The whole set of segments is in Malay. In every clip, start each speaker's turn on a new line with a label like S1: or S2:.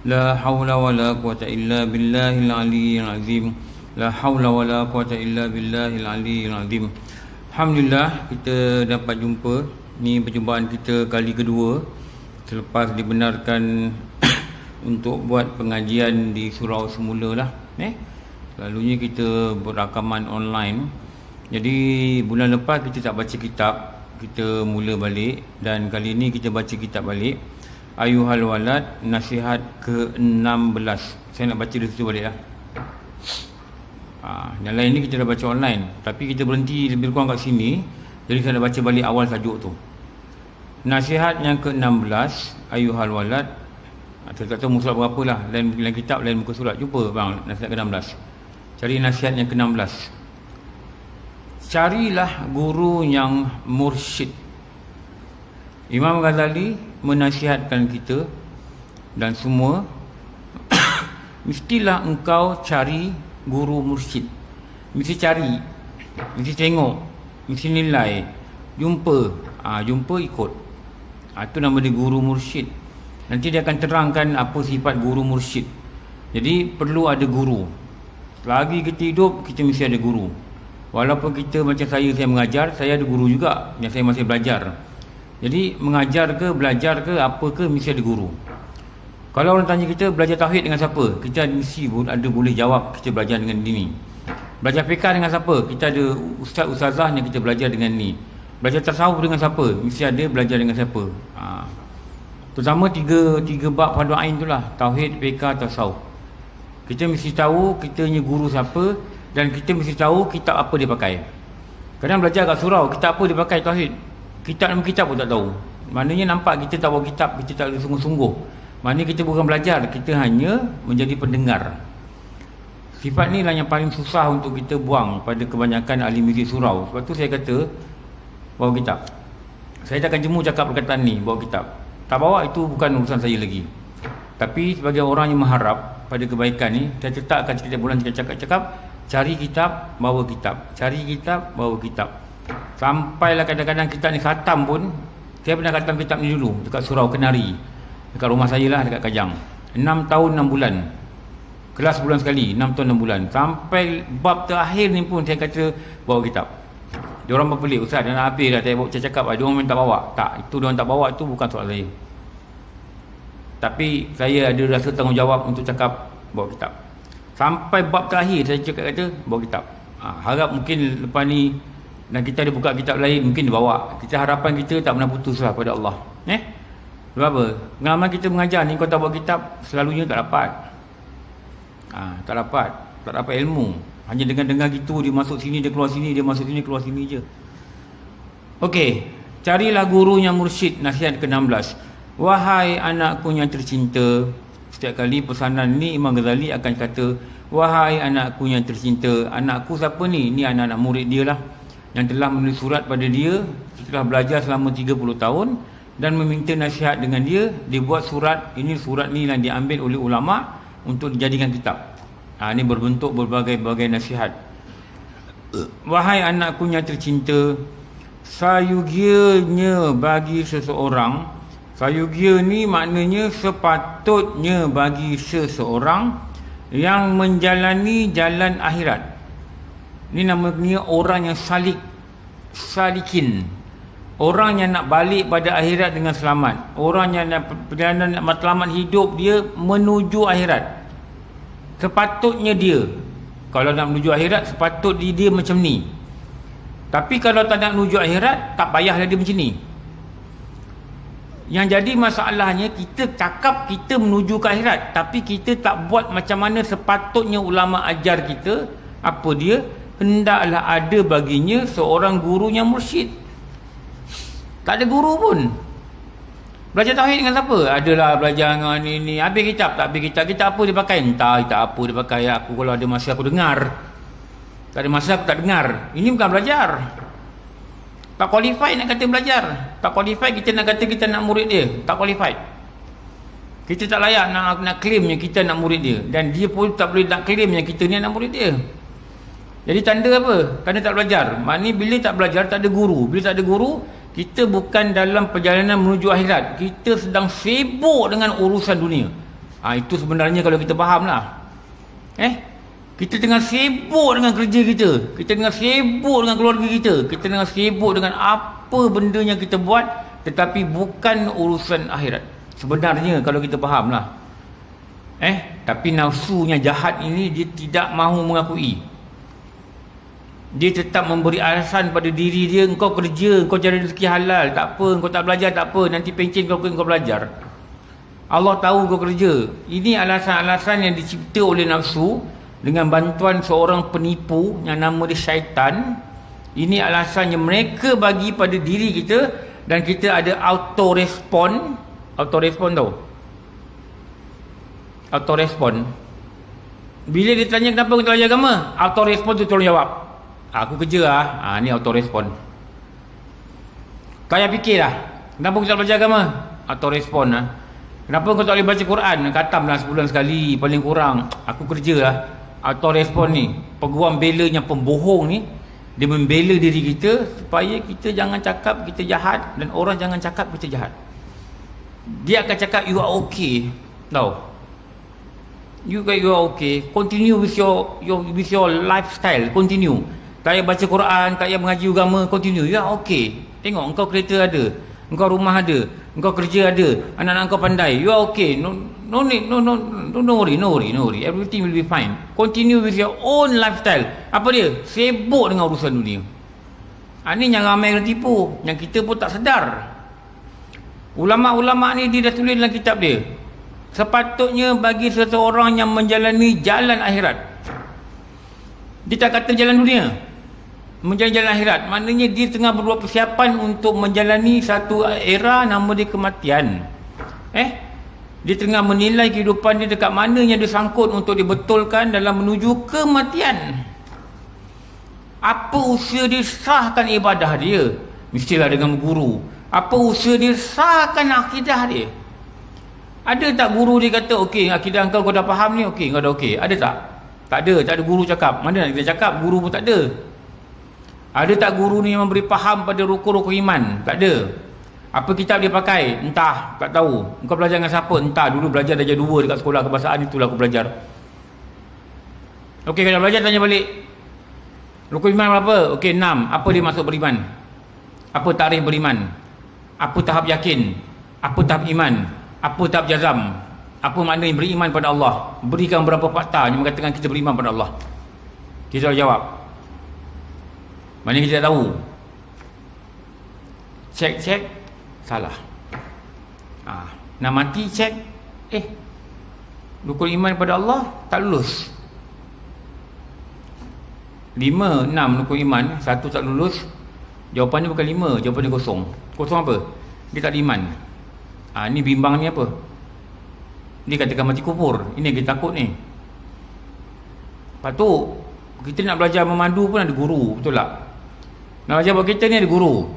S1: La haula wala quwata illa billahil aliyyil azim. La haula wala quwata illa billahil aliyyil azim. Alhamdulillah, kita dapat jumpa. Ni perjumpaan kita kali kedua selepas dibenarkan untuk buat pengajian di surau semula lah. Selalunya kita berrakaman online. Jadi bulan lepas kita tak baca kitab, kita mula balik, dan kali ini kita baca kitab balik. Ayuhal Walad, nasihat ke-16. Saya nak baca dari situ balik lah. Yang lain ni kita dah baca online, tapi kita berhenti lebih kurang kat sini. Jadi saya nak baca balik awal tajuk tu. Nasihat yang ke-16, Ayuhal Walad. Saya tak tahu muka surat berapa lah, lain kitab, lain muka surat. Jumpa bang, nasihat ke-16. Cari nasihat yang ke-16. Carilah guru yang mursyid. Imam Ghazali menasihatkan kita dan semua mestilah engkau cari guru mursyid. Mesti cari, mesti tengok, mesti nilai, jumpa, jumpa ikut. Itu nama dia guru mursyid. Nanti dia akan terangkan apa sifat guru mursyid. Jadi perlu ada guru. Selagi kita hidup, kita mesti ada guru. Walaupun kita macam saya mengajar, saya ada guru juga yang saya masih belajar. Jadi mengajar ke, belajar ke, apa ke, mesti ada guru. Kalau orang tanya kita belajar tauhid dengan siapa, kita mesti ada boleh jawab kita belajar dengan ini. Belajar fiqh dengan siapa, kita ada ustaz-ustazah yang kita belajar dengan ni. Belajar tasawuf dengan siapa, mesti ada belajar dengan siapa. Terutama tiga bab fardu ain itulah, tauhid, fiqh, tasawuf. Kita mesti tahu kita punya guru siapa, dan kita mesti tahu kitab apa dia pakai. Kadang belajar kat surau, kitab apa dia pakai tauhid, nama kitab pun tak tahu. Maknanya nampak kita tak bawa kitab, kita tak ada sungguh-sungguh. Maknanya kita bukan belajar, kita hanya menjadi pendengar. Sifat ni lah yang paling susah untuk kita buang pada kebanyakan ahli muzik surau. Sebab tu saya kata bawa kitab. Saya takkan jemu cakap perkataan ni, bawa kitab. Tak bawa itu bukan urusan saya lagi. Tapi sebagai orang yang mengharap pada kebaikan ni, saya letakkan setiap bulan kita cakap-cakap, cari kitab, bawa kitab. Cari kitab, bawa kitab. Sampailah kadang-kadang kitab ni khatam pun. Saya pernah khatam kitab ni dulu dekat Surau Kenari, dekat rumah saya lah, dekat Kajang. 6 tahun 6 bulan. Kelas bulan sekali, 6 tahun 6 bulan. Sampai bab terakhir ni pun saya kata bawa kitab. Diorang pun pelik, ustaz dah nak habis dah, saya cakap diorang minta bawa. Tak, itu diorang tak bawa, itu bukan soal saya. Tapi saya ada rasa tanggungjawab untuk cakap bawa kitab. Sampai bab terakhir saya cakap kata bawa kitab. Harap mungkin lepas ni dan kita ada buka kitab lain, mungkin dia bawa. Kita harapan kita tak pernah putus lah pada Allah. Sebab apa? Pengalaman kita mengajar ni, kau tak bawa kitab, selalunya tak dapat. Tak dapat ilmu. Hanya dengar-dengar gitu, dia masuk sini, dia keluar sini, dia masuk sini, keluar sini je. Okey, carilah guru yang mursyid, nasihat ke-16. Wahai anakku yang tercinta. Setiap kali pesanan ni Imam Ghazali akan kata, wahai anakku yang tercinta. Anakku siapa ni? Ni anak-anak murid dia lah, yang telah menulis surat pada dia setelah belajar selama 30 tahun dan meminta nasihat dengan dia. Dia buat surat, ini surat ni yang diambil oleh ulama untuk dijadikan kitab. Ini berbentuk berbagai-bagai nasihat. Wahai anakku yang tercinta, sayugianya bagi seseorang. Sayugia ni maknanya sepatutnya bagi seseorang yang menjalani jalan akhirat. Ini namanya orang yang salikin. Orang yang nak balik pada akhirat dengan selamat. Orang yang nak perjalanan nak matlamat hidup dia menuju akhirat. Sepatutnya dia, kalau nak menuju akhirat, sepatutnya dia macam ni. Tapi kalau tak nak menuju akhirat, tak payahlah dia macam ni. Yang jadi masalahnya, kita cakap kita menuju ke akhirat, tapi kita tak buat macam mana sepatutnya ulama ajar kita. Apa dia? Hendaklah ada baginya seorang guru yang mursyid. Tak ada guru pun. Belajar tauhid dengan siapa? Adalah belajar dengan ini. Habis kitab, tak habis kitab. Kitab apa dia pakai? Entah kitab apa dia pakai. Aku kalau ada masa aku dengar. Tak ada masa aku tak dengar. Ini bukan belajar. Tak qualified nak kata belajar. Tak qualified kita nak kata kita nak murid dia. Tak qualified. Kita tak layak nak claimnya kita nak murid dia. Dan dia pun tak boleh nak claimnya kita ni nak murid dia. Jadi tanda apa? Tanda tak belajar. Maknanya bila tak belajar tak ada guru. Bila tak ada guru, kita bukan dalam perjalanan menuju akhirat. Kita sedang sibuk dengan urusan dunia. Itu sebenarnya kalau kita faham lah. Kita tengah sibuk dengan kerja kita, kita tengah sibuk dengan keluarga kita, kita tengah sibuk dengan apa benda yang kita buat, tetapi bukan urusan akhirat. Sebenarnya kalau kita faham lah. Tapi nafsunya jahat ini dia tidak mahu mengakui. Dia tetap memberi alasan pada diri dia, engkau kerja, engkau cari rezeki halal, tak apa, engkau tak belajar tak apa, nanti pencen kau belajar. Allah tahu kau kerja. Ini alasan-alasan yang dicipta oleh nafsu dengan bantuan seorang penipu yang nama dia syaitan. Ini alasan yang mereka bagi pada diri kita, dan kita ada auto-respon. Auto-respon tau? Auto-respon. Bila dia tanya kenapa kita belajar agama, auto-respon tu tolong jawab. Aku kerja lah. Ni auto-respon. Kau yang fikir lah, kenapa kita belajar agama? Auto-respon lah. Kenapa kau tak boleh baca Quran? Khatam lah sebulan sekali paling kurang. Aku kerja lah. Auto-respon ni, peguam belanya pembohong ni, dia membela diri kita supaya kita jangan cakap kita jahat, dan orang jangan cakap kita jahat. Dia akan cakap you are okay, tahu? You are okay. Continue with your lifestyle. Continue. Tak payah baca Quran, tak payah mengaji agama, continue. You are okay. Tengok, engkau kereta ada, engkau rumah ada, engkau kerja ada, anak-anak kau pandai. You are okay. No worry. Everything will be fine. Continue with your own lifestyle. Apa dia? Sibuk dengan urusan dunia. Ini yang ramai kena tipu, yang kita pun tak sedar. Ulama-ulama ni dia dah tulis dalam kitab dia, sepatutnya bagi seseorang yang menjalani jalan akhirat, dia tak kata jalan dunia, menjalani jalan akhirat, maknanya dia tengah berbuat persiapan untuk menjalani satu era nama dia kematian. Dia tengah menilai kehidupan dia dekat mana yang dia sangkut untuk dibetulkan dalam menuju kematian. Apa usaha dia sahkan ibadah dia? Mestilah dengan guru. Apa usaha dia sahkan akidah dia? Ada tak guru dia kata, okey, akidah kau dah faham ni, okey, kau dah okey? Ada tak? Tak ada guru cakap. Mana nak kita cakap, guru pun tak ada. Ada tak guru ni yang memberi faham pada rukun-rukun iman? Tak ada. Apa kitab dia pakai? Entah, tak tahu. Engkau belajar dengan siapa? Entah, dulu belajar darjah 2 dekat sekolah kebahasaan, itulah aku belajar. Okey, kalau belajar tanya balik, rukun iman berapa? Okey, 6. Apa dia maksud beriman? Apa tarikh beriman? Apa tahap yakin? Apa tahap iman? Apa tahap jazam? Apa maknanya beriman pada Allah? Berikan berapa fakta yang mengatakan kita beriman pada Allah? Kita jawab. Mana kita tak tahu? Cek salah. Nak mati cek, rukun iman pada Allah tak lulus. 5, 6 rukun iman, 1 tak lulus. Jawapannya bukan 5, jawapannya kosong. Kosong apa? Dia tak ada iman. Ni bimbang ni apa? Dia katakan mati kufur. Ini yang kita takut ni. Lepas tu kita nak belajar memandu pun ada guru, betul tak? Nak belajar buat kereta ni ada guru.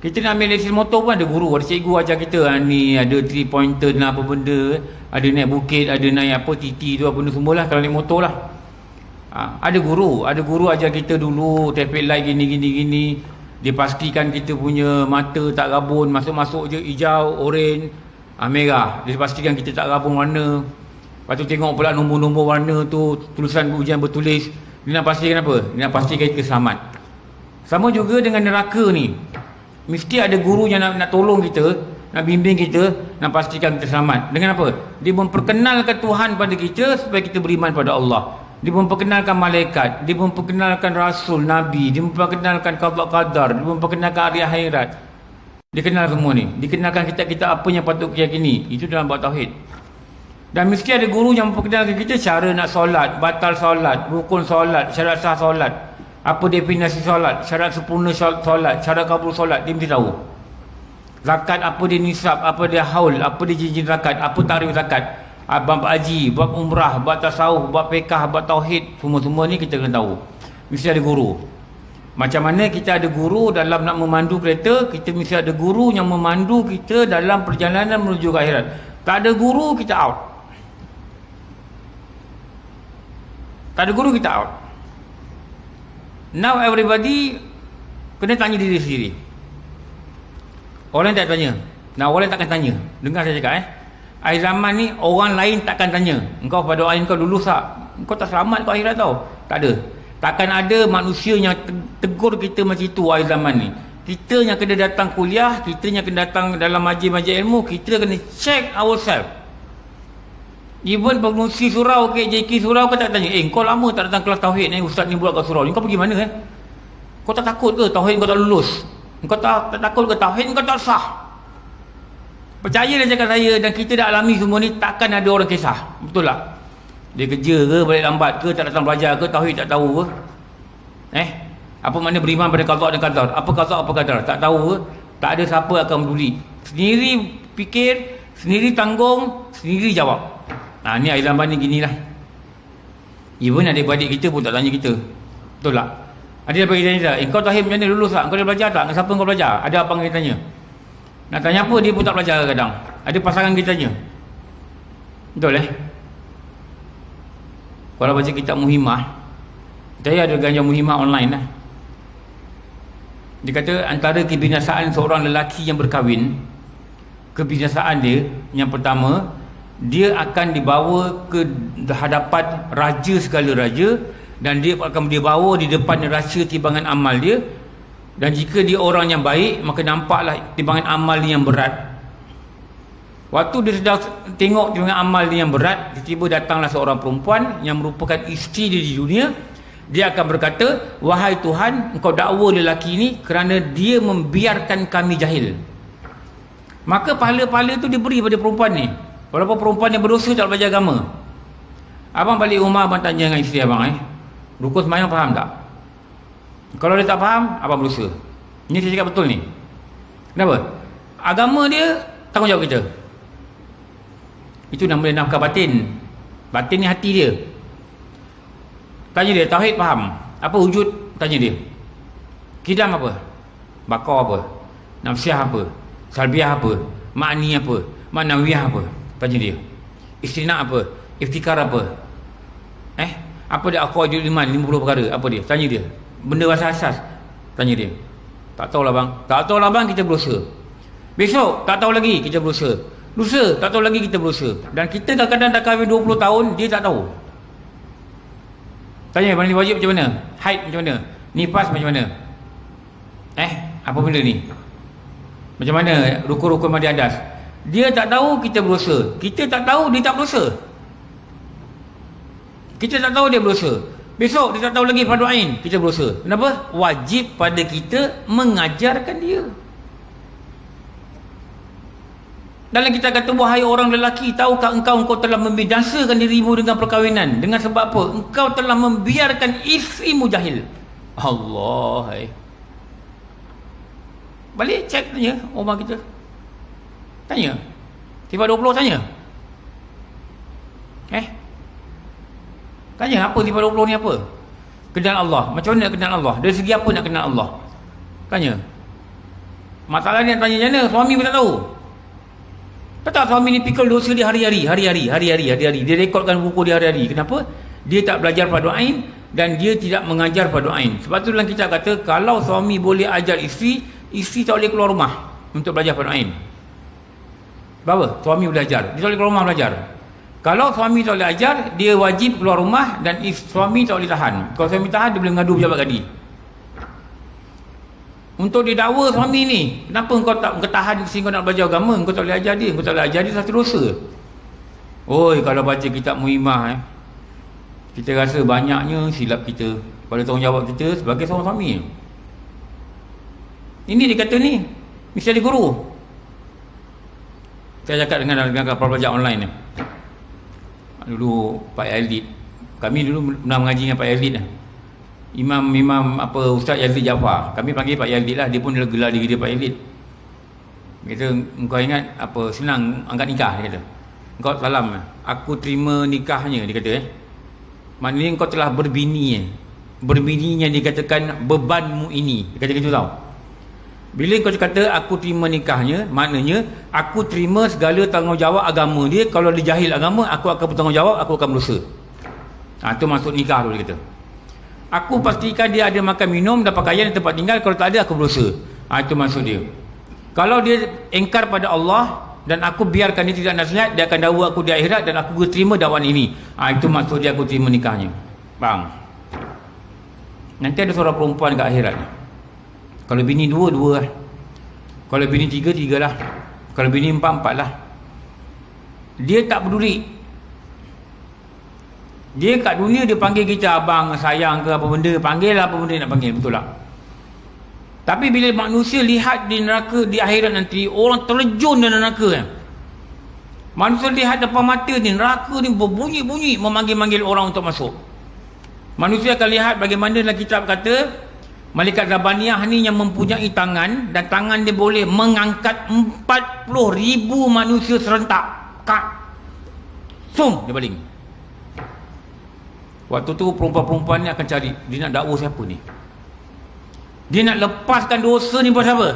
S1: Kita nak ambil lesen motor pun ada guru. Ada cikgu ajar kita, ni ada 3 pointer lah apa benda, ada naik bukit, ada naik apa titi tu apa benda semua lah kalau naik motor lah. Ada guru ajar kita dulu traffic light gini. Dia pastikan kita punya mata tak rabun, masuk-masuk je hijau, oren, merah. Dia pastikan kita tak rabun warna. Lepas tu tengok pula nombor-nombor warna tu, tulisan ujian bertulis. Dia nak pastikan apa? Dia nak pastikan kita selamat. Sama juga dengan neraka ni. Mesti ada guru yang nak tolong kita, nak bimbing kita, nak pastikan kita selamat. Dengan apa? Dia memperkenalkan Tuhan pada kita supaya kita beriman pada Allah. Dia memperkenalkan malaikat, dia memperkenalkan rasul, nabi, dia memperkenalkan qadar, dia memperkenalkan hari akhirat. Dia kenal semua ni. Dikenalkan kita apa yang patut kita yakini. Itu dalam bab tauhid. Dan mesti ada guru yang memperkenalkan kita cara nak solat, batal solat, rukun solat, syarat sah solat, apa definisi solat, syarat sempurna solat, cara kabul solat, dia mesti tahu. Zakat apa dia nisab, apa dia haul, apa dia cincin zakat, apa tarikh zakat, bab haji, bab umrah, bab tasawuf, bab fiqh, bab tauhid, semua-semua ni kita kena tahu. Mesti ada guru. Macam mana kita ada guru dalam nak memandu kereta, kita mesti ada guru yang memandu kita dalam perjalanan menuju ke akhirat. Tak ada guru, kita out. Tak ada guru, kita out. Now everybody kena tanya diri sendiri. Orang tak tanya. Nah, orang takkan tanya. Dengar saya cakap Akhir zaman ni orang lain takkan tanya engkau pada doa kau lulus tak, engkau tak selamat kau akhirat tau. Tak ada. Takkan ada manusia yang tegur kita macam itu akhir zaman ni. Kita yang kena datang kuliah, kita yang kena datang dalam majlis-majlis ilmu, kita kena check ourselves. Even pengurusi surau ke JK surau kau tak tanya, kau lama tak datang kelas tauhid ni, ustaz ni buat kat surau ni, kau pergi mana Kau tak takut ke tauhid kau tak lulus? Kau tak takut ke tauhid kau tak sah? Percaya dia cakap saya, dan kita dah alami semua ni, takkan ada orang kisah. Betul tak? Dia kerja ke, balik lambat ke, tak datang belajar ke, tauhid tak tahu ke? Apa makna beriman pada qada dan qadar? Apa qada apa qadar? Tak tahu ke? Tak ada siapa akan peduli. Sendiri fikir, sendiri tanggung, sendiri jawab. Ni akhir zaman ni ginilah. Even adik-adik kita pun tak tanya kita. Betul tak? Ada yang bagi tanya, kau tauhid macam mana, lulus tak? Kau dah belajar tak? Dengan siapa kau belajar? Ada abang kita tanya. Nak tanya apa, dia pun tak belajar kadang. Ada pasangan kita tanya. Betul Kalau baca kitab Muhimmah, saya ada ganja Muhimmah online lah. Dia kata antara kebinasaan seorang lelaki yang berkahwin, kebinasaan dia yang pertama, dia akan dibawa ke hadapan raja segala raja, dan dia akan dibawa di depan neraca timbangan amal dia. Dan jika dia orang yang baik, maka nampaklah timbangan amal dia yang berat. Waktu dia sedang tengok timbangan amal dia yang berat, tiba-tiba datanglah seorang perempuan yang merupakan isteri dia di dunia. Dia akan berkata, wahai Tuhan, engkau dakwa lelaki ini kerana dia membiarkan kami jahil. Maka pahala-pahala tu diberi pada perempuan ni, walaupun perempuan yang berdosa tak belajar agama. Abang balik rumah, abang tanya dengan isteri abang, rukun sembahyang faham tak? Kalau dia tak faham, abang berdosa. Ini saya cakap betul ni. Kenapa? Agama dia tanggungjawab kita. Itu nama dia nafkah batin. Batin ni hati dia. Tanya dia, tauhid faham? Apa wujud? Tanya dia. Kidam apa? Bakar apa? Nafsiah apa? Salbiah apa? Ma'ni apa? Ma'nawiyah apa? Tanya dia. Istinaq apa? Iftikar apa? Apa dia aqwaidul iman 50 perkara? Apa dia? Tanya dia. Benda asas-asas. Tanya dia. Tak tahulah bang. Tak tahulah bang, kita berdosa. Besok tak tahu lagi, kita berdosa. Lusa tak tahu lagi, kita berdosa. Dan kita kadang-kadang dah kahwin 20 tahun, dia tak tahu. Tanya mandi wajib macam mana? Haid macam mana? Nifas macam mana? Apa benda ni? Macam mana rukun-rukun mandi hadas? Dia tak tahu, kita berdosa. Kita tak tahu, dia tak berdosa. Kita tak tahu, dia berdosa. Besok dia tak tahu lagi fardu ain, kita berdosa. Kenapa? Wajib pada kita mengajarkan dia. Dalam kita kata, wahai orang lelaki, tahukah engkau telah membidasakan dirimu dengan perkahwinan? Dengan sebab apa? Engkau telah membiarkan isterimu jahil. Allah. Balik cek, tanya rumah kita. Tanya. Tiba 20 tanya. Tanya apa tiba 20 ni apa? Kenal Allah. Macam mana nak kenal Allah? Dari segi apa nak kenal Allah? Tanya. Masalah ni nak tanya macam mana? Suami pun tak tahu. Tak suami ni pikul dosa dia hari-hari. Dia rekodkan buku dia hari-hari. Kenapa? Dia tak belajar fardu ain dan dia tidak mengajar fardu ain. Sebab tu dalam kitab kata, kalau suami boleh ajar isteri, isteri tak boleh keluar rumah untuk belajar fardu ain. Berapa? Suami boleh ajar. Dia tak boleh keluar rumah belajar. Kalau suami tak boleh ajar, dia wajib keluar rumah, dan suami tak boleh tahan. Kalau suami tahan, dia boleh mengadu pejabat gadi. Untuk didakwa suami ni, kenapa engkau tak tahan sehingga kau nak belajar agama? Engkau tak boleh ajar dia. Engkau tak boleh ajar dia, satu dosa. Oi, kalau baca kitab Muhimmah, kita rasa banyaknya silap kita pada tanggungjawab kita sebagai seorang suami. Ini dia kata ni, mesti ada guru. Saya cakap dengan kapal pelajar online ni. Dulu Pak Yazid, kami dulu pernah mengaji dengan Pak Yazid lah. Imam apa, Ustaz Yazid Jaafar. Kami panggil Pak Yazid lah, dia pun gelar diri dia Pak Yazid. Dia kata, engkau ingat apa, senang angkat nikah, dia kata. Engkau salam, aku terima nikahnya, dia kata. Maknanya engkau telah berbini. Berbininya dikatakan bebanmu ini. Dia kata gitu tau. Bila kau kata aku terima nikahnya, maknanya aku terima segala tanggungjawab agama dia. Kalau dia jahil agama, aku akan bertanggungjawab, aku akan berdosa. Itu maksud nikah tu, dia kata. Aku pastikan dia ada makan minum dan pakaian dan tempat tinggal. Kalau tak ada, aku berdosa. Itu maksud dia. Kalau dia engkar pada Allah, dan aku biarkan dia tidak nasihat, dia akan dakwa aku di akhirat dan aku terima dakwaan ini. Itu maksud dia aku terima nikahnya. Bang, nanti ada seorang perempuan kat akhirat. Kalau bini dua, dua lah. Kalau bini tiga, tiga lah. Kalau bini empat, empat lah. Dia tak peduli. Dia kat dunia dia panggil kita abang, sayang ke apa benda, panggil lah apa benda nak panggil, betul tak? Tapi bila manusia lihat di neraka, di akhirat nanti, orang terjun dalam neraka kan. Manusia lihat depan mata ni, neraka ni berbunyi-bunyi memanggil-manggil orang untuk masuk. Manusia akan lihat bagaimana dalam kitab kata, malaikat Zabaniyah ni yang mempunyai tangan, dan tangan dia boleh mengangkat 40,000 manusia serentak. Kak. Sum, dia baling. Waktu tu perempuan-perempuan ni akan cari, dia nak dakwa siapa ni? Dia nak lepaskan dosa ni buat siapa?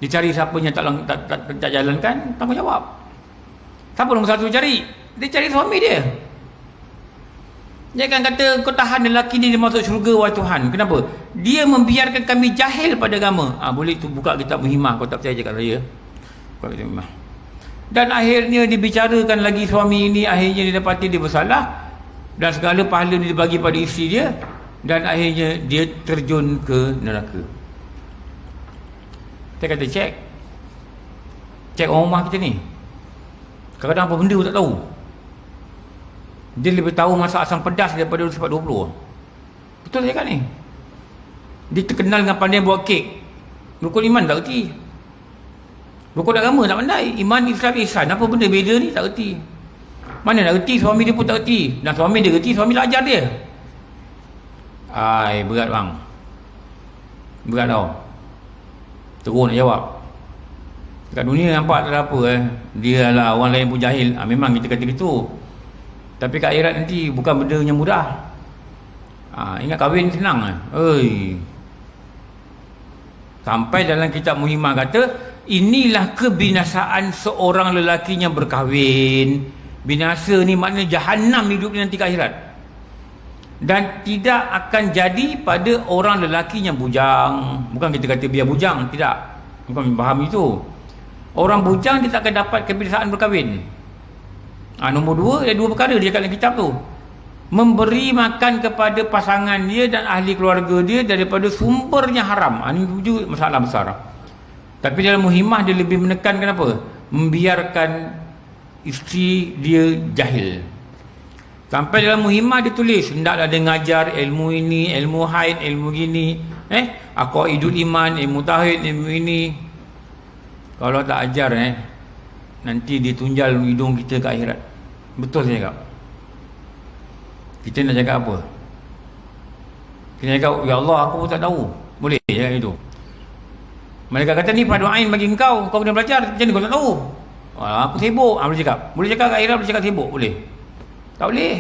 S1: Dia cari siapa yang tak jalankan tanggungjawab. Siapa nombor satu cari? Dia cari suami dia. Dia akan kata, kau tahan lelaki ni dia masuk syurga wahai Tuhan. Kenapa? Dia membiarkan kami jahil pada agama. Boleh tu buka kitab Muhimah, kau tak percaya kat saya. Buka kitab Muhimah. Dan akhirnya dibicarakan lagi suami ini, akhirnya dia dapati dia bersalah dan segala pahala dia dibagi pada isteri dia, dan akhirnya dia terjun ke neraka. Saya kata cek orang rumah kita ni, kadang-kadang apa benda pun tak tahu. Dia lebih tahu masak asam pedas daripada sifat 20. Betul saya kat ni. Dia terkenal dengan pandai buat kek. Rukun iman tak erti, rukun agama tak pandai. Iman, Islam, ihsan, apa benda beza ni tak erti. Mana nak erti, suami dia pun tak erti. Dan suami dia erti, suami tak ajar dia. Berat bang. Berat tau. Terus nak jawab. Kat dunia nampak tak ada apa dia lah orang lain pun jahil. Memang kita kata gitu. Tapi kat akhirat nanti bukan benda yang mudah. Ingat kahwin senang sampai dalam kitab Muhimah kata, inilah kebinasaan seorang lelaki yang berkahwin. Binasa ni maknanya jahanam hidup dia nanti kat akhirat. Dan tidak akan jadi pada orang lelaki yang bujang. Bukan kita kata biar bujang, tidak. Bukan faham itu. Orang bujang dia tak akan dapat kebiasaan berkahwin. Nombor dua, ada dua perkara dia kat dalam kitab tu. Memberi makan kepada pasangan dia dan ahli keluarga dia daripada sumbernya haram. Ini juga masalah besar. Tapi dalam Muhimah dia lebih menekankan apa? Membiarkan isteri dia jahil. Sampai dalam Muhimah dia tulis, hendaklah dia ngajar ilmu ini, ilmu haid, ilmu gini, aqaidul iman, ilmu tauhid, ilmu ini. Kalau tak ajar nanti dia tunjal hidung kita ke akhirat. Betul saya cakap. Kita nak cakap apa? Kita cakap, ya Allah aku pun tak tahu. Boleh cakap itu. Mereka kata ni fardu ain bagi engkau kena belajar. Macam mana kau tak tahu? Aku sibuk. Boleh cakap. Boleh cakap kat akhirat, boleh cakap sibuk. Boleh. Tak boleh.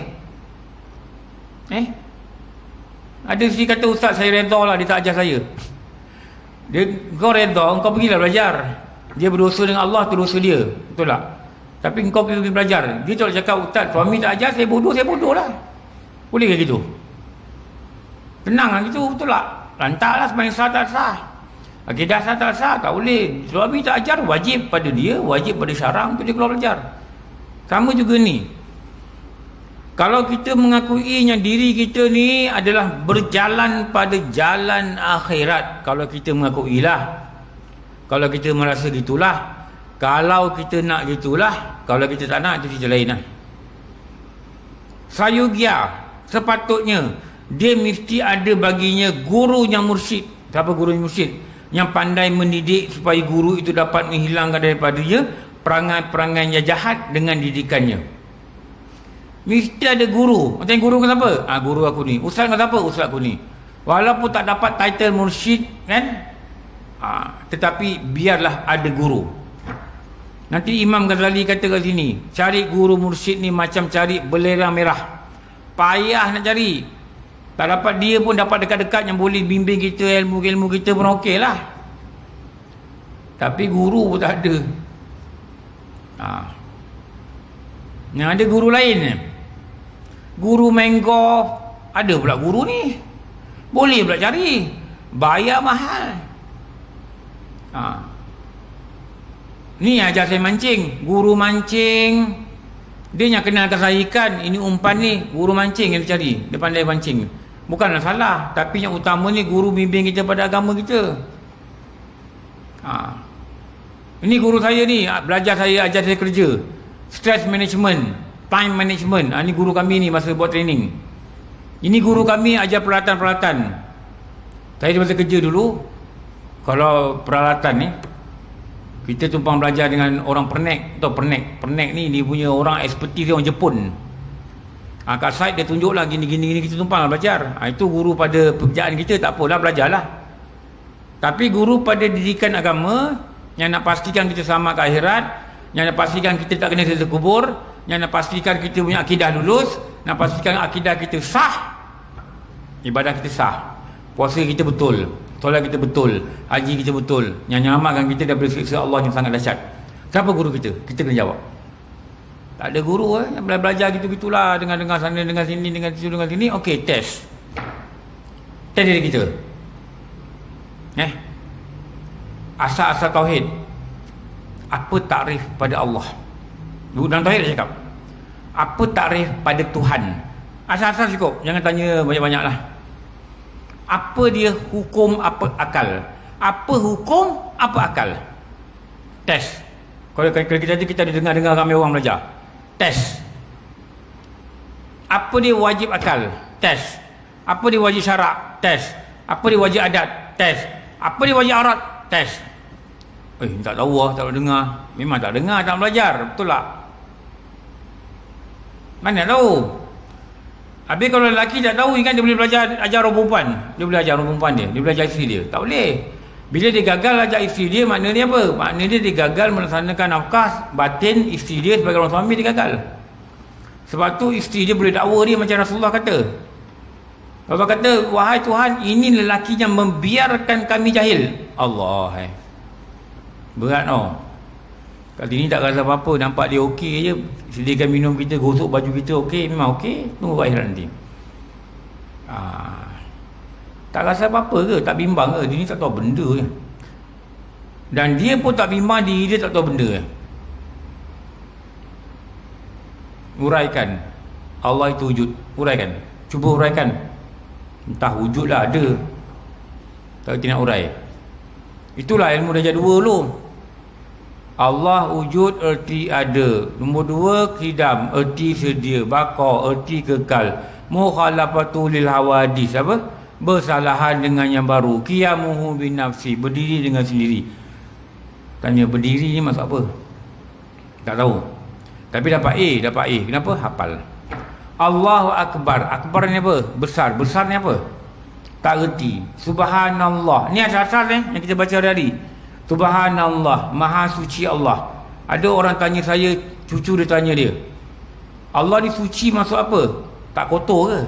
S1: Ada si kata, ustaz saya redha lah dia tak ajar saya. Kau redha, kau pergilah belajar. Dia berdosa dengan Allah, tu dosa dia. Betul tak? Tapi kau pergi belajar. Dia tak cakap, ustaz suami tak ajar, saya bodoh lah. Boleh ke gitu? Tenang lah gitu, betul tak? Lantak lah sembahyang sah tak sah. Akidah sah tak sah, tak boleh. Suami tak ajar, wajib pada dia, wajib pada syarang untuk dia keluar belajar. Sama juga ni. Kalau kita mengakui yang diri kita ni adalah berjalan pada jalan akhirat, kalau kita mengakuilah, kalau kita merasa gitulah, kalau kita nak gitulah, kalau kita tak nak itu cerita lain lah. Sayugya sepatutnya dia mesti ada baginya guru yang mursyid. Siapa guru yang mursyid? Yang pandai mendidik supaya guru itu dapat menghilangkan daripadanya perangai-perangai yang jahat dengan didikannya. Mesti ada guru. Macam guru kata apa? Guru aku ni. Ustaz kata apa? Ustaz aku ni. Walaupun tak dapat title mursyid kan? Tetapi biarlah ada guru. Nanti Imam Ghazali kata kat sini, cari guru mursyid ni macam cari belerang merah. Payah nak cari. Tak dapat dia pun dapat dekat-dekat yang boleh bimbing kita, ilmu-ilmu kita pun okey lah. Tapi guru pun tak ada. Yang ada guru lain. Guru mango, ada pula guru ni. Boleh pula cari. Bayar mahal. Ni ajar saya mancing. Guru mancing. Dia yang kenalkan saya ikan. Ini umpan ni. Guru mancing yang dia cari. Dia pandai mancing. Bukanlah salah. Tapi yang utama ni guru bimbing kita pada agama kita. Ini guru saya ni. Belajar saya, ajar saya kerja. Stress management. Time management. Ini guru kami ni masa buat training. Ini guru kami ajar peralatan-peralatan. Saya di masa kerja dulu. Kalau peralatan ni, kita tumpang belajar dengan orang pernek. Tahu pernek? Pernek ni dia punya orang expertise, dia orang Jepun. Kat site dia tunjuklah gini-gini, kita tumpang belajar. Itu guru pada pekerjaan kita, tak apalah, belajarlah. Tapi guru pada didikan agama, yang nak pastikan kita selamat ke akhirat, yang nak pastikan kita tak kena siksa kubur, yang nak pastikan kita punya akidah lulus, nak pastikan akidah kita sah, ibadah kita sah, puasa kita betul, solat kita betul, haji kita betul, yang nyelamatkan kita daripada siksa Allah yang sangat dahsyat. Siapa guru kita? Kita kena jawab. Tak ada guru yang belajar gitu-gitulah, dengar-dengar sana, dengar sini, dengar situ, dengar sini. Okey, test. Test diri kita. Asal-asal tauhid. Apa takrif pada Allah? Dalam tauhid dia cakap. Apa takrif pada Tuhan? Asal-asal cukup. Jangan tanya banyak-banyak lah. Apa dia hukum, apa akal? Apa hukum, apa akal? Test. Kalau kita ada dengar ramai orang belajar. Test. Apa dia wajib akal? Test. Apa dia wajib syarak? Test. Apa dia wajib adat? Test. Apa dia wajib aurat? Test. Tak tahu lah, tak dengar. Memang tak dengar, tak belajar. Betul tak? Mana tahu? Habis kalau lelaki tak tahu, kan dia boleh belajar ajar orang perempuan. Dia boleh ajar orang perempuan dia. Dia boleh ajar isteri dia. Tak boleh. Bila dia gagal ajar isteri dia, maknanya apa? Maknanya dia gagal melaksanakan nafkah batin isteri dia sebagai orang suami, dia gagal. Sebab tu isteri dia boleh dakwa dia macam Rasulullah kata. Rasulullah kata, wahai Tuhan, ini lelaki yang membiarkan kami jahil. Allah. Berat tau. Kali ni tak rasa apa-apa, nampak dia okey je, sediakan minum kita, gosok baju kita, okey, memang okey, tunggu akhirat nanti. Tak rasa apa-apa ke? Tak bimbang ke? Dia ni tak tahu benda je. Dan dia pun tak bimbang diri dia tak tahu benda. Uraikan. Allah itu wujud. Uraikan. Cuba uraikan. Entah wujud lah ada. Tak kerti nak urai. Itulah ilmu darjah 2 dulu. Allah wujud, erti ada. Nombor 2, qidam, erti sedia. Baqa, erti kekal. Mukhalafatu lil hawadis. Apa? Bersalahan dengan yang baru. Qiyamuhu bin nafsi, berdiri dengan sendiri. Tanya berdiri ni maksud apa? Tak tahu. Tapi dapat A. Kenapa? Hafal. Allahu Akbar. Akbar ni apa? Besar. Besar ni apa? Tak reti. Subhanallah. Ni asal-asal yang kita baca hari-hari. Subhanallah. Maha suci Allah. Ada orang tanya saya, cucu dia tanya dia, Allah ni suci maksud apa? Tak kotor ke?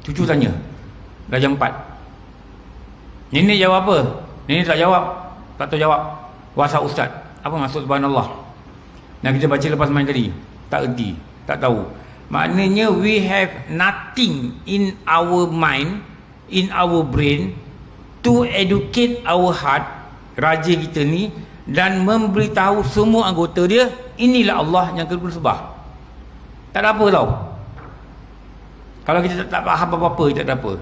S1: Cucu tanya. Darjah 4. Nenek jawab apa? Nenek tak jawab. Tak tahu jawab. Wasa ustaz. Apa maksud subhanallah? Dan kita baca lepas main tadi. Tak erti. Tak tahu. Maknanya we have nothing in our mind, in our brain to educate our heart, raja kita ni, dan memberitahu semua anggota dia, inilah Allah yang kedua sebah. Tak ada apa tau. Kalau kita tak faham apa-apa, tak ada apa.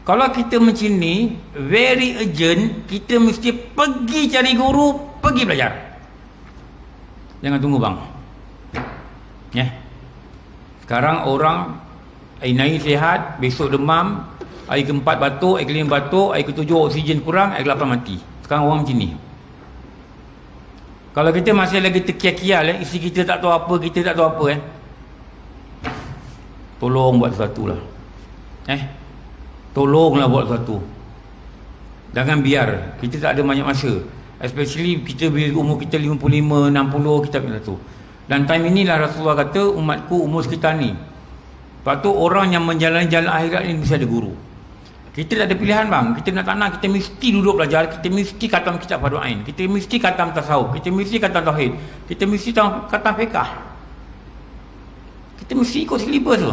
S1: Kalau kita macam ni, very urgent, kita mesti pergi cari guru, pergi belajar. Jangan tunggu bang. Sekarang orang hari sihat, besok demam, hari keempat batuk, hari kelima batuk, hari ketujuh oksigen kurang, hari ke-8 mati. Sekarang orang macam ni. Kalau kita masih lagi terkial-kial, isi kita tak tahu apa, kita tak tahu apa, tolong buat sesuatu lah. Tolonglah buat sesuatu. Jangan biar. Kita tak ada banyak masa. Especially kita bila umur kita 55, 60, kita kena tu. Dan time inilah Rasulullah kata, umatku umur sekitar ni. Lepas tu orang yang menjalani jalan akhirat ni mesti ada guru. Kita tak ada pilihan bang. Kita nak tak nak, kita mesti duduk belajar. Kita mesti khatam kitab Fardhu Ain. Kita mesti khatam tasawuf. Kita mesti khatam tauhid. Kita mesti khatam fiqh. Kita mesti ikut silibus tu.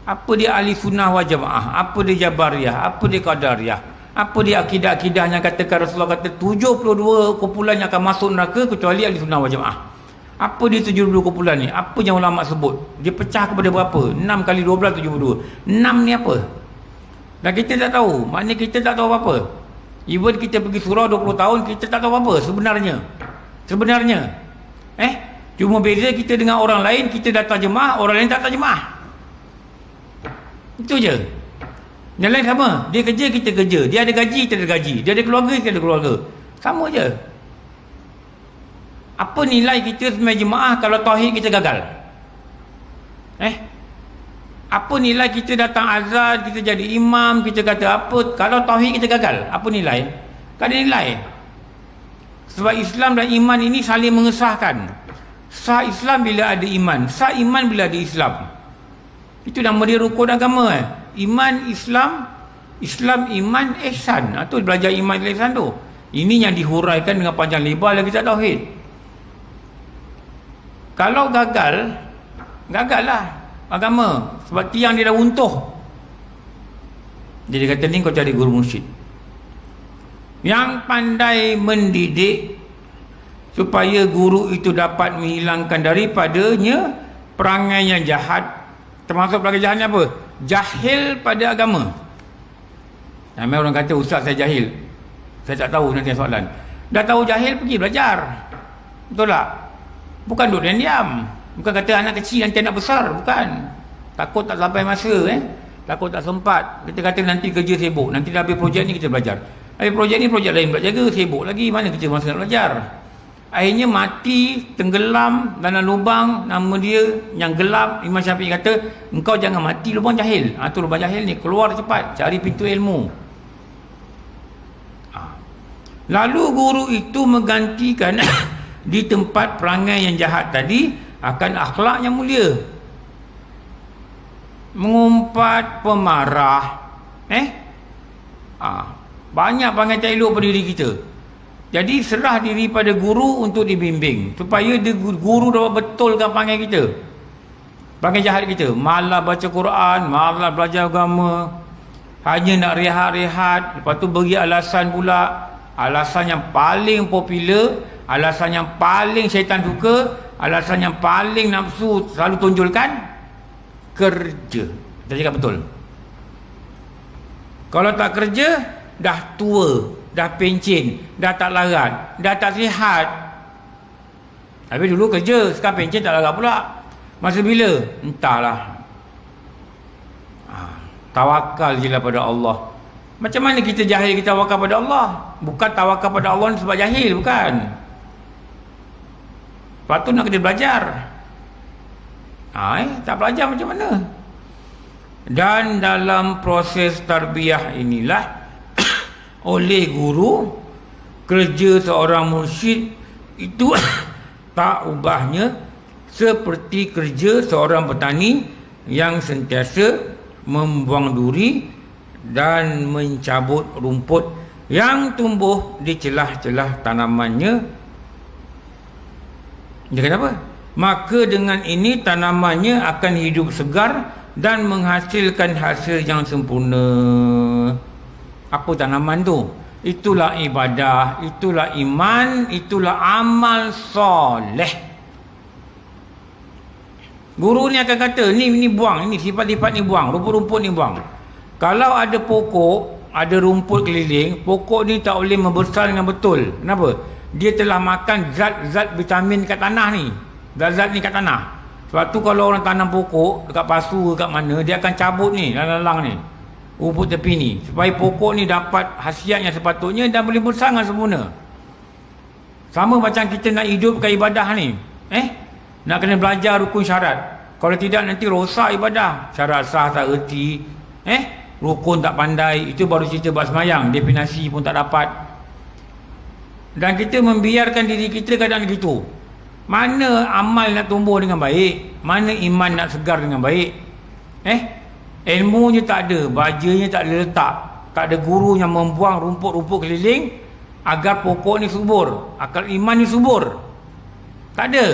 S1: Apa dia ahli sunnah wal jamaah, apa dia jabariyah, apa dia qadariyah, Apa dia akidah-akidah yang katakan Rasulullah kata 72 kumpulan yang akan masuk neraka kecuali ahli sunnah wal jamaah? Apa dia 72 kumpulan ni? Apa yang ulama sebut? Dia pecah kepada berapa? 6 kali 12 72. 6 ni apa? Dan kita tak tahu. Maknanya kita tak tahu apa-apa. Even kita pergi surau 20 tahun, kita tak tahu apa sebenarnya. Cuma beza kita dengan orang lain, kita datang jemaah, orang lain tak datang jemaah. Itu je. Yang lain sama. Dia kerja, kita kerja. Dia ada gaji, kita ada gaji. Dia ada keluarga, kita ada keluarga. Sama je. Apa nilai kita sebagai jemaah kalau tauhid kita gagal? Apa nilai kita datang azan, kita jadi imam, kita kata apa, kalau tauhid kita gagal? Apa nilai? Tak ada nilai. Sebab Islam dan iman ini saling mengesahkan. Sah Islam bila ada iman, sah iman bila ada Islam. Itu nama dia rukun agama. Iman, Islam, iman, ihsan. Itu belajar iman dan ihsan tu. Ini yang dihuraikan dengan panjang lebar lagi tak tauhid. Kalau gagal lah agama. Sebab tiang dia dah runtuh. Jadi dia kata ni kau cari guru mursyid yang pandai mendidik, supaya guru itu dapat menghilangkan daripadanya perangai yang jahat. Termasuk perangai jahatnya apa? Jahil pada agama. Ramai orang kata, ustaz saya jahil, saya tak tahu. Nanti soalan, dah tahu jahil, pergi belajar. Betul tak? Bukan duduk dan diam. Bukan kata anak kecil nanti anak besar. Bukan. Takut tak sampai masa, takut tak sempat. Kita kata nanti kerja sibuk, nanti dah habis projek ni kita belajar. Habis projek ni, projek lain pula jaga, sibuk lagi. Mana kita masa nak belajar? Akhirnya mati, tenggelam dalam lubang, nama dia yang gelap. Imam Syafi'i kata, engkau jangan mati lubang jahil. Tu lubang jahil ni, keluar cepat, cari pintu ilmu. Lalu guru itu menggantikan di tempat perangai yang jahat tadi akan akhlak yang mulia. Mengumpat, pemarah, banyak perangai tak elok pada diri kita. Jadi serah diri pada guru untuk dibimbing, supaya guru dapat betulkan perangai kita, perangai jahat kita. Malah baca Quran, malah belajar agama, hanya nak rehat-rehat. Lepas tu bagi alasan pula, alasan yang paling popular, alasan yang paling syaitan suka, alasan yang paling nafsu selalu tunjulkan, kerja. Kita cakap betul. Kalau tak kerja, dah tua, dah pencen, dah tak larat, dah tak sihat. Habis dulu kerja, sekarang pencen tak larat pula. Masa bila? Entahlah. Tawakal je lah pada Allah. Macam mana kita jahil, kita tawakal pada Allah? Bukan tawakal pada Allah ni sebab jahil, bukan. Lepas tu nak kena belajar. Tak belajar macam mana? Dan dalam proses tarbiyah inilah oleh guru, kerja seorang mursyid itu tak ubahnya seperti kerja seorang petani yang sentiasa membuang duri dan mencabut rumput yang tumbuh di celah-celah tanamannya. Dia kata apa? Maka dengan ini tanamannya akan hidup segar dan menghasilkan hasil yang sempurna. Apa tanaman tu? Itulah ibadah, itulah iman, itulah amal soleh. Guru ni akan kata, ni buang, ni sifat-sifat ni buang, rumput-rumput ni buang. Kalau ada pokok, ada rumput keliling, pokok ni tak boleh membesar dengan betul. Kenapa? Dia telah makan zat-zat vitamin kat tanah ni. Zat-zat ni kat tanah. Sebab tu kalau orang tanam pokok dekat pasu, dekat mana, dia akan cabut ni, lalang ni, rumput tepi ni, supaya pokok ni dapat khasiat yang sepatutnya dan boleh besar dengan sempurna. Sama macam kita nak hidupkan ibadah ni, nak kena belajar rukun syarat. Kalau tidak nanti rosak ibadah. Syarat sah tak erti, rukun tak pandai, itu baru cerita buat semayang, definasi pun tak dapat. Dan kita membiarkan diri kita keadaan gitu. Mana amal nak tumbuh dengan baik, mana iman nak segar dengan baik. Ilmunya tak ada, bajanya tak ada letak, tak ada guru yang membuang rumput-rumput keliling agar pokok ni subur, agar iman ni subur. Tak ada.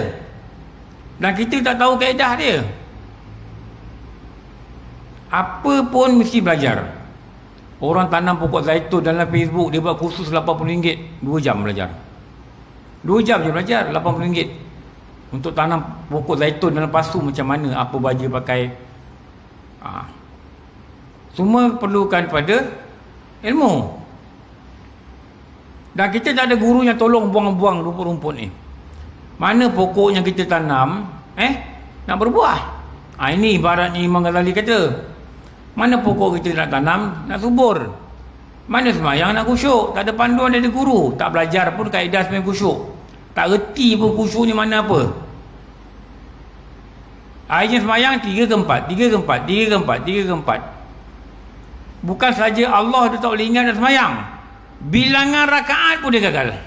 S1: Dan kita tak tahu kaedah dia. Apa pun mesti belajar. Orang tanam pokok zaitun dalam Facebook, dia buat kursus RM80, 2 jam belajar. 2 jam je belajar, RM80 untuk tanam pokok zaitun dalam pasu macam mana, apa baja pakai. Semua perlukan pada ilmu. Dan kita tak ada guru yang tolong buang-buang rumput-rumput ni. Mana pokok yang kita tanam nak berbuah. Ini ibaratnya Imam Ghazali kata, mana pokok kita nak tanam nak subur. Mana semayang nak khusyuk. Tak ada panduan dari guru, tak belajar pun kaedah semayang khusyuk, tak reti pun khusyuk ni mana apa. Akhirnya semayang 3 ke 4, 3 ke 4, 3 ke 4, 3 ke 4. Bukan saja Allah dia tak boleh ingat dan semayang, bilangan rakaat pun dia gagal.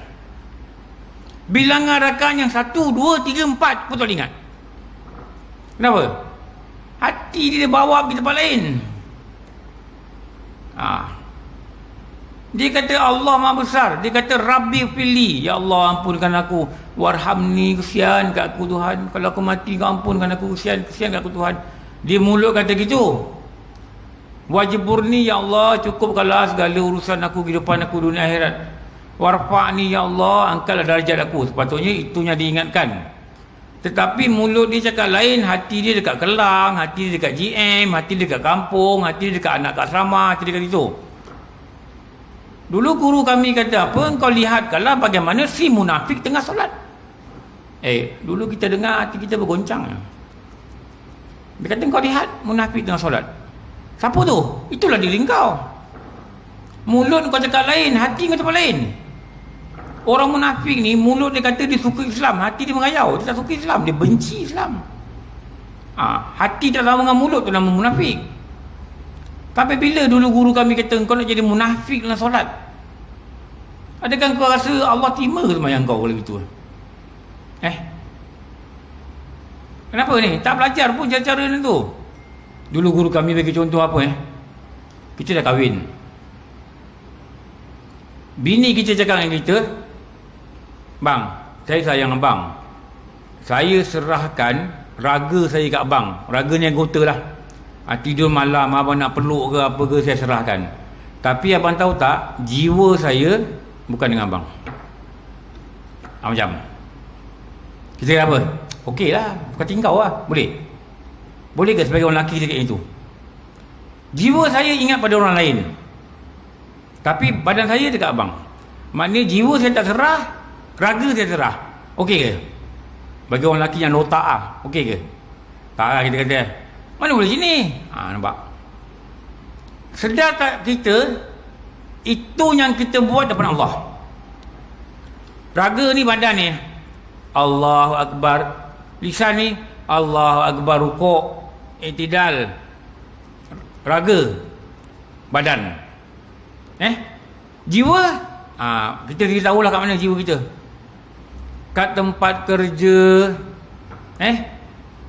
S1: Bilangan rakaat yang 1, 2, 3, 4 pun tak boleh ingat. Kenapa? Hati dia bawa pergi tempat lain. Dia kata Allah Maha Besar. Dia kata Rabbi fili, ya Allah ampunkan aku, warhamni, kesian kat aku Tuhan, kalau aku mati kau ampunkan aku, kesian kat aku Tuhan. Dia mulut kata gitu. Wajiburni, ya Allah cukupkanlah segala urusan aku, kehidupan aku dunia akhirat. Warfa'ni, ya Allah angkatlah darjat aku. Sepatutnya itunya diingatkan. Tetapi mulut dia cakap lain, hati dia dekat Kelang, hati dia dekat GM, hati dia dekat kampung, hati dia dekat anak kat asrama, hati dia dekat itu. Dulu guru kami kata apa? Engkau lihatkanlah bagaimana si munafik tengah solat. Dulu kita dengar hati kita bergoncang. Dia kata engkau lihat munafik tengah solat. Siapa tu? Itulah diri kau. Mulut kau cakap lain, hati kau cakap lain. Orang munafik ni, mulut dia kata dia suka Islam, hati dia mengayau, dia tak suka Islam, dia benci Islam. Hati tak sama dengan mulut tu nama munafik. Tapi bila dulu guru kami kata kau nak jadi munafik dalam solat, adakah kau rasa Allah terima sembahyang kau kalau gitu? Kenapa ni? Tak belajar pun cara-cara ni tu. Dulu guru kami bagi contoh apa? Kita dah kahwin, bini kita cakap dengan kita, bang, saya sayang abang, saya serahkan raga saya kat abang. Raga ni anggota lah. Tidur malam abang nak peluk ke apa ke, saya serahkan. Tapi abang tahu tak, jiwa saya bukan dengan abang. Macam kita kata apa? Okey lah, bukan tingkau lah. Boleh ke sebagai orang lelaki cakap itu? Jiwa saya ingat pada orang lain, tapi badan saya dekat abang. Maknanya jiwa saya tak serah, raga saya serah. Okey ke? Bagi orang lelaki yang lotak okey ke? Tak lah, kita kata mana boleh sini. Nampak? Sedar tak kita, itu yang kita buat depan Allah. Raga ni, badan ni Allahu Akbar, lisan ni Allahu Akbar, rukuk, i'tidal, raga, badan. Jiwa, kita tahulah kat mana jiwa kita. Kat tempat kerja,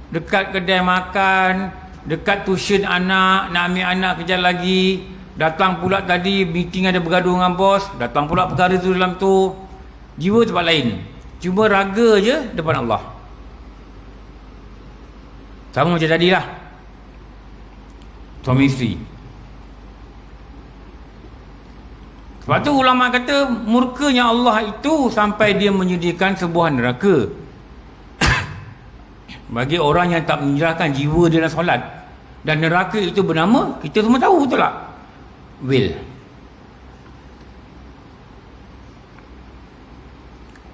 S1: dekat kedai makan, dekat tuition anak, nak ambil anak kerja lagi, datang pula tadi meeting ada bergaduh dengan bos, datang pula perkara tu dalam tu. Jiwa tempat lain, cuma raga je depan Allah. Sama macam tadilah, suami isteri. Sebab tu ulama kata murkanya Allah itu sampai dia menyediakan sebuah neraka bagi orang yang tak menyerahkan jiwa dia dalam solat. Dan neraka itu bernama, kita semua tahu betul tak?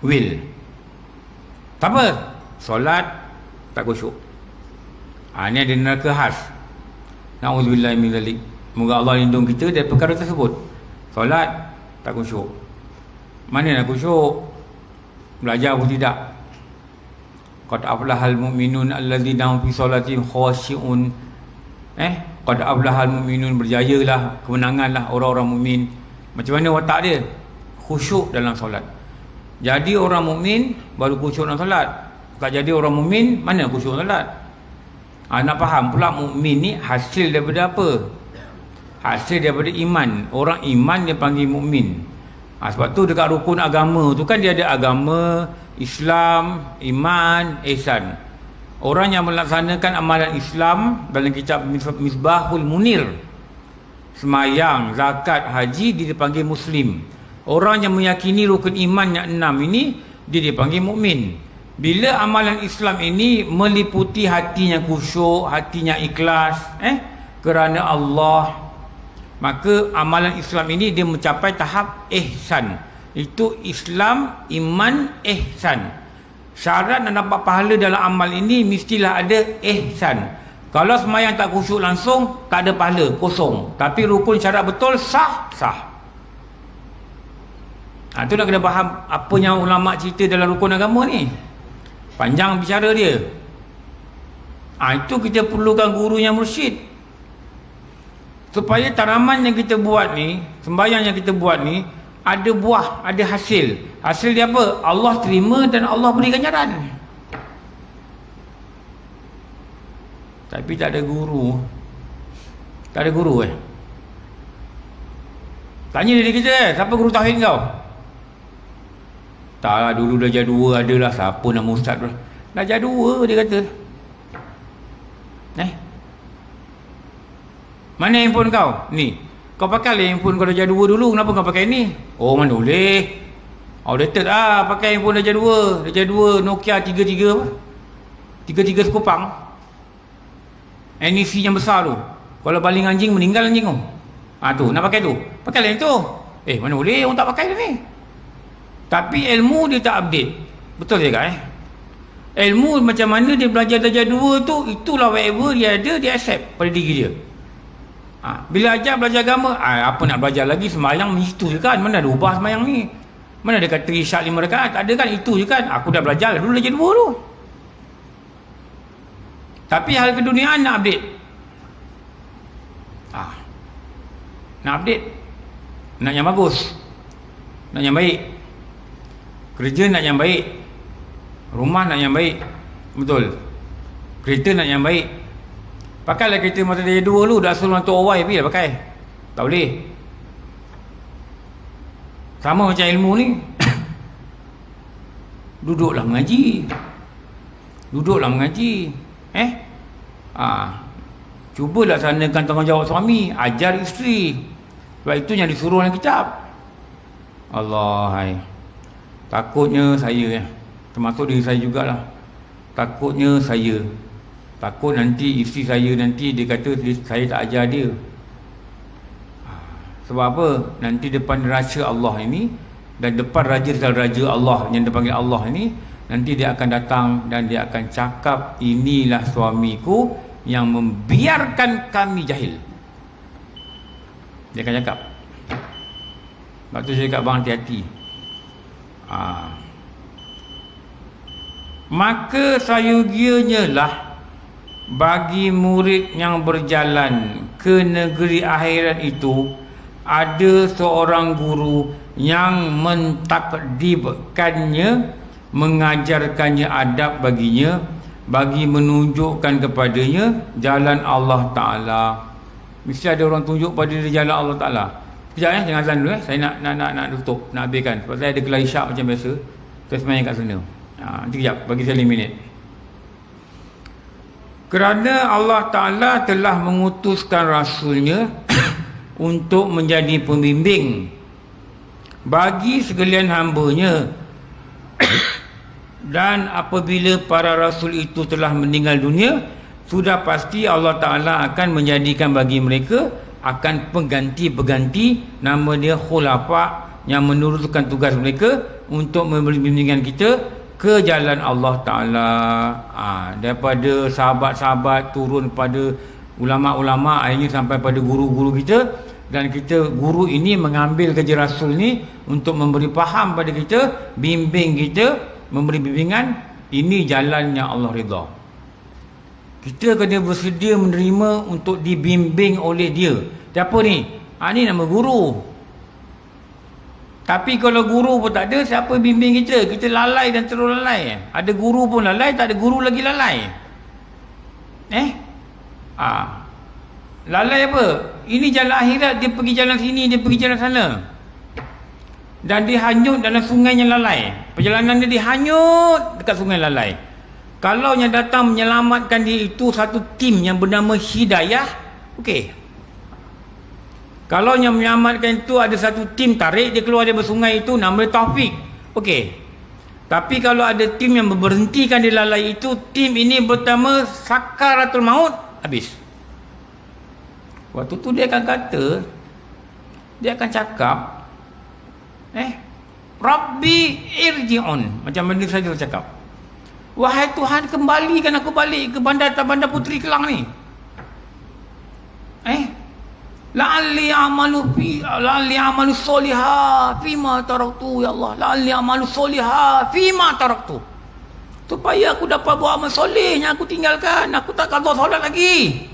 S1: Will. Tak apa, solat tak khusyuk. Ini ada neraka khas. Na'udzubillah min zalik. Moga Allah lindung kita dari perkara tersebut. Solat tak khusyuk. Mana nak khusyuk? Belajar pun tidak. Qad aflahal mu'minun alladzina hum fi salatihim khashi'un. Qad aflahal mu'minun, berjayalah, kemenanganlah orang-orang mukmin. Macam mana watak dia? Khusyuk dalam solat. Jadi orang mukmin baru khusyuk dalam solat. Tak jadi orang mukmin, mana khusyuk dalam solat? Nak faham pula mukmin ni hasil daripada apa? Hasil daripada iman. Orang iman dia panggil mukmin. Sebab tu dekat rukun agama tu kan dia ada agama, Islam, iman, ihsan. Orang yang melaksanakan amalan Islam dalam kitab Misbahul Munir, semayang, zakat, haji, dia dipanggil Muslim. Orang yang meyakini rukun iman yang 6 ini, dia dipanggil mukmin. Bila amalan Islam ini meliputi hatinya khusyuk, hatinya ikhlas, kerana Allah, maka amalan Islam ini dia mencapai tahap ihsan. Itu Islam, iman, ihsan. Syarat nak dapat pahala dalam amal ini mestilah ada ihsan. Kalau semayang tak khusyuk langsung, tak ada pahala, kosong. Tapi rukun syarat betul, sah. Itu nak kena faham apa yang ulama cerita dalam rukun agama ni. Panjang bicara dia. Itu kita perlukan guru yang mursyid, supaya tanaman yang kita buat ni, sembahyang yang kita buat ni, ada buah, ada hasil. Hasil dia apa? Allah terima dan Allah beri ganjaran. Tapi tak ada guru. Tak ada guru Tanya diri kita, siapa guru tauhid kau? Tak lah, dulu darjah 2 adalah. Siapa nama ustaz tu? Darjah 2 dia kata. Mana handphone kau? Ni. Kau pakai lah handphone kau darjah 2 dulu. Kenapa kau pakai ni? Oh, mana boleh. Outdated lah pakai handphone darjah 2. Darjah 2 Nokia 33 apa? 33 sekupang. NEC yang besar tu. Kalau baling anjing, meninggal anjing tu. Tu, nak pakai tu. Pakai lah yang tu. Mana boleh orang tak pakai dah ni. Tapi ilmu dia tak update. Betul juga Ilmu macam mana dia belajar darjah 2 tu, itulah whatever dia ada, dia accept pada diri dia. Bila belajar agama, apa nak belajar lagi, sembahyang itu je kan. Mana ada ubah sembahyang ni? Mana ada kata isyak 5 rakaat? Tak ada kan, itu je kan. Aku dah belajar dulu darjah 2 tu. Tapi hal keduniaan nak update. Nak update, nak yang bagus, nak yang baik. Kerja nak yang baik, rumah nak yang baik. Betul. Kereta nak yang baik. Pakailah kereta masa darjah 2 dulu. Dah suruh untuk OY pergi lah pakai. Tak boleh. Sama macam ilmu ni. Duduklah mengaji. Cuba laksanakan tanggungjawab suami, ajar isteri. Sebab itu yang disuruh dalam kitab. Allah, takutnya saya, termasuk diri saya jugalah. Takutnya saya, takut nanti isteri saya nanti dia kata saya tak ajar dia. Sebab apa? Nanti depan neraca Allah ini, dan depan raja Allah yang dipanggil Allah ini, nanti dia akan datang dan dia akan cakap, inilah suamiku yang membiarkan kami jahil. Dia akan cakap. Sebab tu saya cakap, bang, hati-hati. Maka sayugianya lah bagi murid yang berjalan ke negeri akhirat itu, ada seorang guru yang mentakdibkannya, mengajarkannya adab baginya, bagi menunjukkan kepadanya jalan Allah Ta'ala. Mesti ada orang tunjuk pada dia jalan Allah Ta'ala. Sekejap jangan azan dulu saya nak tutup, nak habiskan. Sebab saya ada gelar isyak macam biasa. Saya semayang kat sana. Nanti kejap, bagi saya 5 minit. Kerana Allah Ta'ala telah mengutuskan Rasulnya untuk menjadi pembimbing bagi sekalian hambanya. Dan apabila para Rasul itu telah meninggal dunia, sudah pasti Allah Ta'ala akan menjadikan bagi mereka akan pengganti-pengganti, nama dia khulafa, yang meneruskan tugas mereka untuk memberi bimbingan kita ke jalan Allah Ta'ala. Daripada sahabat-sahabat turun pada ulama'-ulama', akhirnya sampai pada guru-guru kita. Dan kita, guru ini mengambil kerja Rasul ni untuk memberi faham pada kita, bimbing kita, memberi bimbingan. Ini jalan yang Allah redha. Kita kena bersedia menerima untuk dibimbing oleh dia. Siapa ni? Ni nama guru. Tapi kalau guru pun tak ada, siapa bimbing kita? Kita lalai dan terus lalai. Ada guru pun lalai, tak ada guru lagi lalai. Lalai apa? Ini jalan akhirat, dia pergi jalan sini, dia pergi jalan sana. Dan dia hanyut dalam sungai yang lalai. Perjalanan dia dihanyut dekat sungai lalai. Kalau yang datang menyelamatkan dia itu satu tim yang bernama Hidayah, okey. Kalau yang menyelamatkan itu ada satu tim tarik dia keluar dari sungai itu, nama dia Taufik. Okey. Tapi kalau ada tim yang berhentikan di lalai itu, tim ini pertama sakaratul maut, habis. Waktu tu dia akan kata, dia akan cakap, Rabbi irji'un. Macam mana saya cakap, wahai Tuhan, kembalikan aku balik ke bandar Puteri Kelang ni. La'alli amalu solihah fima taraktu, ya Allah. La'alli amalu solihah fima taraktu. Supaya aku dapat buat amal soleh yang aku tinggalkan. Aku tak qada solat lagi.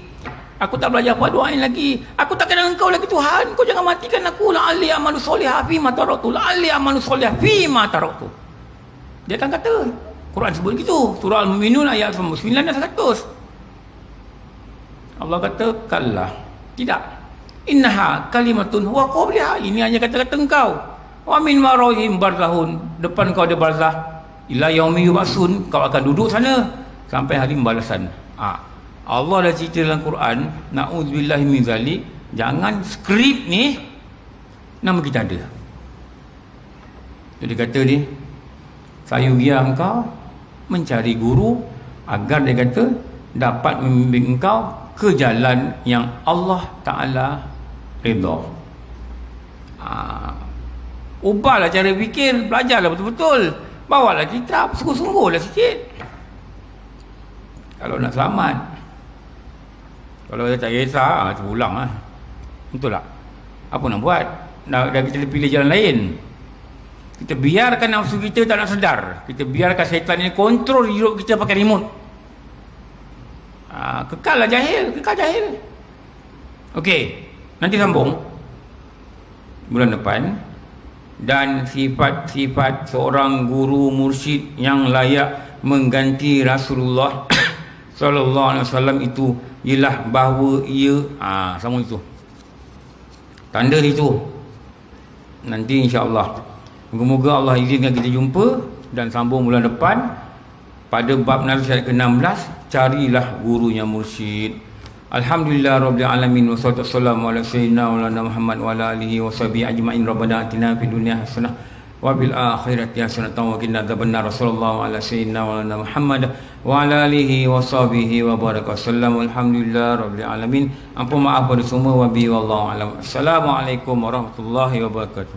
S1: Aku tak belajar buat doa lagi. Aku tak kenal Engkau lagi, Tuhan. Kau jangan matikan aku. La'alli amalu solihah fima taraktu. La'alli amalu solihah fima taraktu. Dia akan kata, Quran sebut gitu. Surah Al-Mu'minun ayat 99 dan 100. Allah kata, kallah. Tidak. Innaha kalimatun huwa qabliha. Ini hanya kata-kata engkau. Wa min warahim barzahun. Depan kau ada barzah. Ila yaumi yub'atsun. Kau akan duduk sana sampai hari pembalasan. Allah dah cerita dalam Quran, na'udzubillahi min zalik. Jangan skrip ni nama kita ada. Jadi kata dia, saya biar engkau mencari guru agar dia kata dapat membimbing engkau ke jalan yang Allah Ta'ala redha. Ubahlah cara fikir, belajarlah betul-betul, bawalah kitab, sungguh-sungguhlah sikit kalau nak selamat. Kalau dia tak kisah, terulang lah. Betul tak? Apa nak buat? Dah kita pilih jalan lain. Kita biarkan nafsu kita tak nak sedar. Kita biarkan syaitan ini kontrol hidup kita pakai remote. Kekallah jahil, kekal jahil. Okey, nanti sambung bulan depan. Dan sifat-sifat seorang guru mursyid yang layak mengganti Rasulullah sallallahu alaihi wasallam itu ialah bahawa ia sama itu. Tanda itu nanti insya-Allah. Moga-moga Allah izinkan kita jumpa dan sambung bulan depan pada bab nasihat ke-16, carilah gurunya mursyid. Alhamdulillah rabbil alamin, wassalatu wassalamu ala sayyidina Muhammad wa ala alihi washabihi ajmain. Rabbana atina fid dunya hasanah wa bil akhirati hasanatan wa qina adzabannar. Sallallahu ala sayyidina Muhammad wa ala alihi washabihi wa baraka wasallam. Alhamdulillah rabbil alamin. Ampun maaf pada semua, wabi wallahu alam. Assalamualaikum warahmatullahi wabarakatuh.